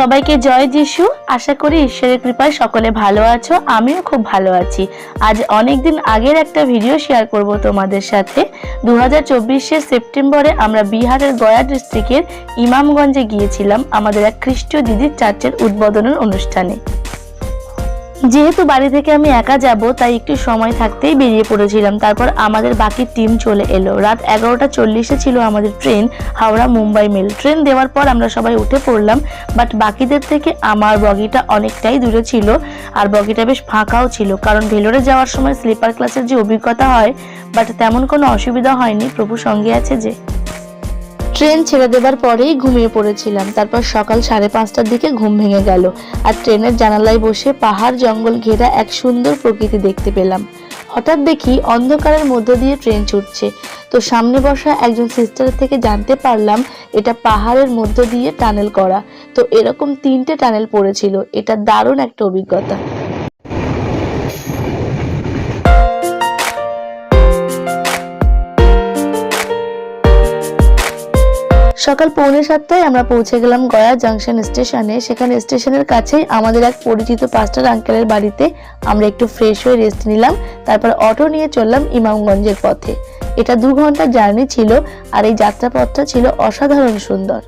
সবাইকে জয় যিশু। আশা করি ঈশ্বরের কৃপায় সকলে ভালো আছো, আমিও খুব ভালো আছি। আজ অনেকদিন আগের একটা ভিডিও শেয়ার করব তোমাদের সাথে। 2024 সেপ্টেম্বরে আমরা বিহারের গয়া ডিস্ট্রিক্টের ইমামগঞ্জে গিয়েছিলাম আমাদের এক খ্রিস্টীয় দিদির চার্চের উদ্বোধনের অনুষ্ঠানে। যেহেতু বাড়ি থেকে আমি একা যাব তাই একটু সময় থাকতেই বেরিয়ে পড়েছিলাম। তারপর আমাদের বাকি টিম চলে এলো। রাত 11:40 ছিল আমাদের train, Howrah Mumbai mail. Train দেওয়ার পর আমরা সবাই উঠে পড়লাম, বাট বাকিদের থেকে আমার বগিটা অনেকটাই দূরে ছিল আর বগিটা বেশ ফাঁকাও ছিল, কারণ ভেলোরে যাওয়ার সময় স্লিপার ক্লাসের যে অভিজ্ঞতা হয়, বাট তেমন কোনো অসুবিধা হয়নি, প্রভু সঙ্গে আছে যে। ট্রেন ছেড়ে দেবার পরেই ঘুমিয়ে পড়েছিলাম। তারপর সকাল 5:30টার দিকে ঘুম ভেঙে গেল আর ট্রেনের জানালায় বসে পাহাড় জঙ্গল ঘেরা এক সুন্দর প্রকৃতি দেখতে পেলাম। হঠাৎ দেখি অন্ধকারের মধ্য দিয়ে ট্রেন ছুটছে। তো সামনে বসা একজন সিস্টারের থেকে জানতে পারলাম এটা পাহাড়ের মধ্য দিয়ে টানেল করা। তো এরকম 3টে টানেল পড়েছিল। এটা দারুণ একটা অভিজ্ঞতা। সকাল 6:45টায় আমরা পৌঁছে গেলাম গয়া জাংশন স্টেশনে। সেখানে স্টেশনের কাছেই আমাদের এক পরিচিত পাস্টার আঙ্কেলের বাড়িতে আমরা একটু ফ্রেশ হয়ে রেস্ট নিলাম। তারপর অটো নিয়ে চললাম ইমামগঞ্জের পথে। এটা 2 ঘন্টার জার্নি ছিল আর এই যাত্রাপথটা ছিল অসাধারণ সুন্দর।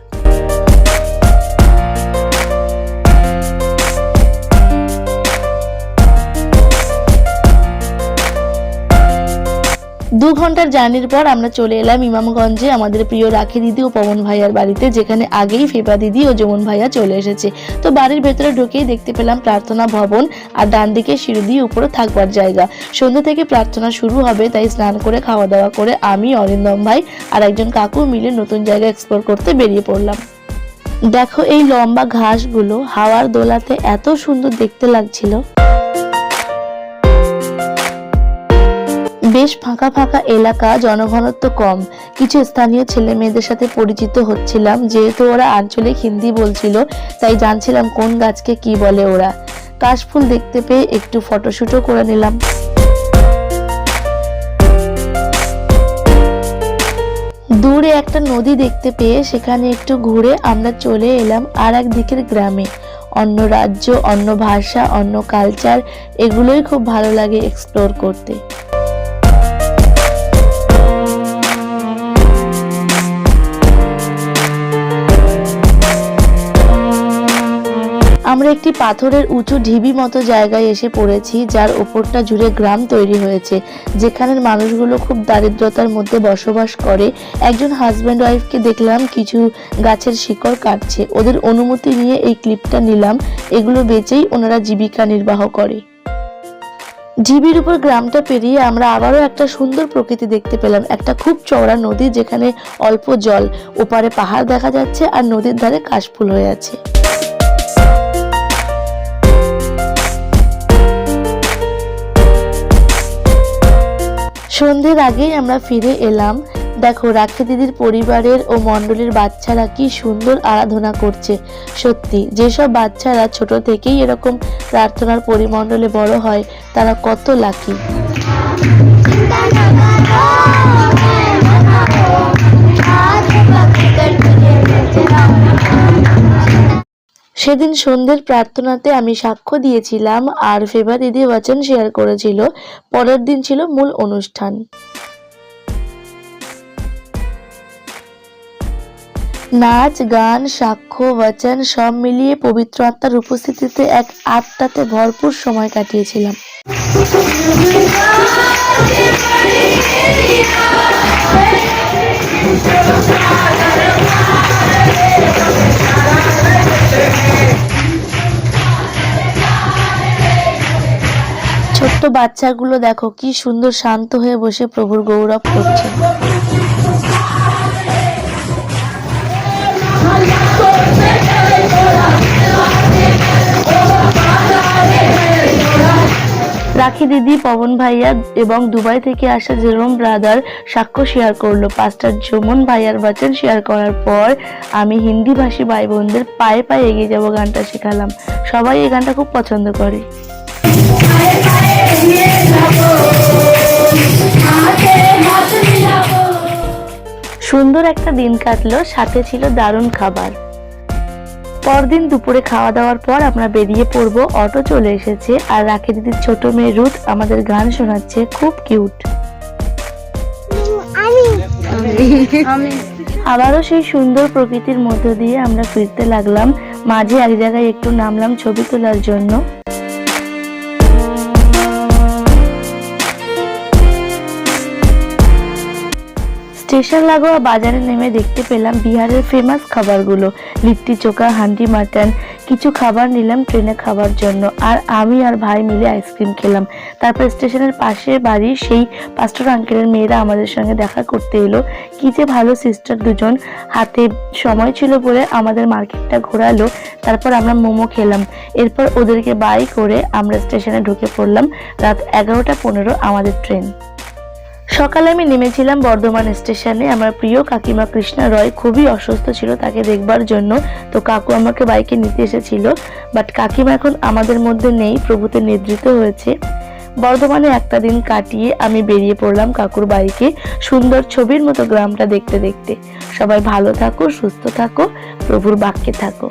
দু ঘন্টার জার্নির পর আমরা চলে এলাম ইমামগঞ্জে আমাদের প্রিয় রাখি দিদি ও পবন ভাইয়ার বাড়িতে, যেখানে আগেই ফেপা দিদি ও যমুন ভাইয়া চলে এসেছে। তো বাড়ির ভেতরে ঢুকেই দেখতে পেলাম প্রার্থনা ভবন আর ডান দিকে সিঁড়ি দিয়ে উপরে থাকবার জায়গা। সন্ধ্যা থেকে প্রার্থনা শুরু হবে, তাই স্নান করে খাওয়া দাওয়া করে আমি, অরিন্দম ভাই আর একজন কাকু মিলে নতুন জায়গা এক্সপ্লোর করতে বেরিয়ে পড়লাম। দেখো এই লম্বা ঘাসগুলো হাওয়ার দোলাতে এত সুন্দর দেখতে লাগছিল। বেশ ফাঁকা ফাঁকা এলাকা, জনঘনত্ব কম। কিছু স্থানীয় ছেলে মেয়েদের সাথে পরিচিত হচ্ছিলাম। যেহেতু ওরা আঞ্চলিক হিন্দি বলছিল তাই জানছিলাম কোন গাছকে কি বলে ওরা। কাশফুল দেখতে পেয়ে একটু ফটোশুটও করে নিলাম। দূরে একটা নদী দেখতে পেয়ে সেখানে একটু ঘুরে আমরা চলে এলাম আর এক দিকের গ্রামে। অন্য রাজ্য, অন্য ভাষা, অন্য কালচার, এগুলোই খুব ভালো লাগে এক্সপ্লোর করতে। আমরা একটি পাথরের উঁচু ঢিবি মতো জায়গায় এসে পড়েছি, যার ওপরটা জুড়ে গ্রাম তৈরি হয়েছে, যেখানের মানুষগুলো খুব দারিদ্রতার মধ্যে বসবাস করে। একজন হাজব্যান্ড ওয়াইফকে দেখলাম কিছু গাছের শিকড় কাটছে। ওদের অনুমতি নিয়ে এই ক্লিপটা নিলাম। এগুলো বেচেই ওনারা জীবিকা নির্বাহ করে। ঢিবির উপর গ্রামটা পেরিয়ে আমরা আবারও একটা সুন্দর প্রকৃতি দেখতে পেলাম। একটা খুব চওড়া নদী, যেখানে অল্প জল, ওপারে পাহাড় দেখা যাচ্ছে আর নদীর ধারে কাশফুল হয়ে আছে। সন্ধ্যের আগেই আমরা ফিরে এলাম। দেখো রাখি দিদির পরিবারের ও মণ্ডলীর বাচ্চারা কি সুন্দর আরাধনা করছে। সত্যি যেসব বাচ্চারা ছোট থেকেই এরকম প্রার্থনার পরিমণ্ডলে বড় হয় তারা কত লাকি। সেদিন সন্ধ্যের প্রার্থনাতে আমি সাক্ষ্য দিয়েছিলাম আর ফেবা দিদি বচন শেয়ার করেছিল। পরের দিন ছিল মূল অনুষ্ঠান। নাচ, গান, সাক্ষ্য, বচন সব মিলিয়ে পবিত্র আত্মার উপস্থিতিতে এক আত্মাতে ভরপুর সময় কাটিয়েছিলাম। ছোট্ট বাচ্চাগুলো দেখো কি সুন্দর শান্ত হয়ে বসে প্রভুর গৌরব করছে। রাখি দিদি, পবন ভাইয়া এবং দুবাই থেকে আসা জেরোম ব্রাদার সাক্ষ্য শেয়ার করলো। পাস্টার যমুন ভাইয়ার বচন শেয়ার করার পর আমি হিন্দি ভাষী ভাই বোনদের পায়ে পায়ে এগিয়ে যাব গানটা শেখালাম। সবাই এই গানটা খুব পছন্দ করে। সুন্দর একটা দিন কাটলো, সাথে ছিল দারুণ খাবার। পরদিন দুপুরে খাওয়া দাওয়ার পর আমরা বেরিয়ে পড়বো। অটো চলে এসেছে আর রাখি দিদির ছোট মেয়ে রুথ আমাদের গান শোনাচ্ছে, খুব কিউট। আবারও সেই সুন্দর প্রকৃতির মধ্য দিয়ে আমরা ফিরতে লাগলাম। মাঝে এক জায়গায় একটু নামলাম ছবি তোলার জন্য। স্টেশন লাগোয়া বাজারে নেমে দেখতে পেলাম বিহারের ফেমাস খাবারগুলো, লিট্টি চোখা, হান্ডি মাটন। কিছু খাবার নিলাম ট্রেনে খাবার জন্য, আর আমি আর ভাই মিলে আইসক্রিম খেলাম। তারপর স্টেশনের পাশে বাড়ির সেই পাস্টর আঙ্কেলের মেয়েরা আমাদের সঙ্গে দেখা করতে এলো। কি যে ভালো সিস্টার দুজন, হাতে সময় ছিল বলে আমাদের মার্কেটটা ঘোরালো। তারপর আমরা মোমো খেলাম। এরপর ওদেরকে বাই করে আমরা স্টেশনে ঢুকে পড়লাম। রাত 11:15 আমাদের ট্রেন। সকালে আমি নেমেছিলাম বর্ধমান স্টেশনে। আমার প্রিয় কাকিমা কৃষ্ণা রয় খুবই অসুস্থ ছিল, তাকে দেখবার জন্য তো কাকু আমাকে বাইকে নিতে এসেছিল। বাট কাকিমা এখন আমাদের মধ্যে নেই, প্রভুতে নিদ্রিত হয়েছে। বর্ধমানে একটা দিন কাটিয়ে আমি বেরিয়ে পড়লাম কাকুর বাইকে, সুন্দর ছবির মতো গ্রামটা দেখতে দেখতে। সবাই ভালো থাকো, সুস্থ থাকো, প্রভুর বাক্যে থাকো।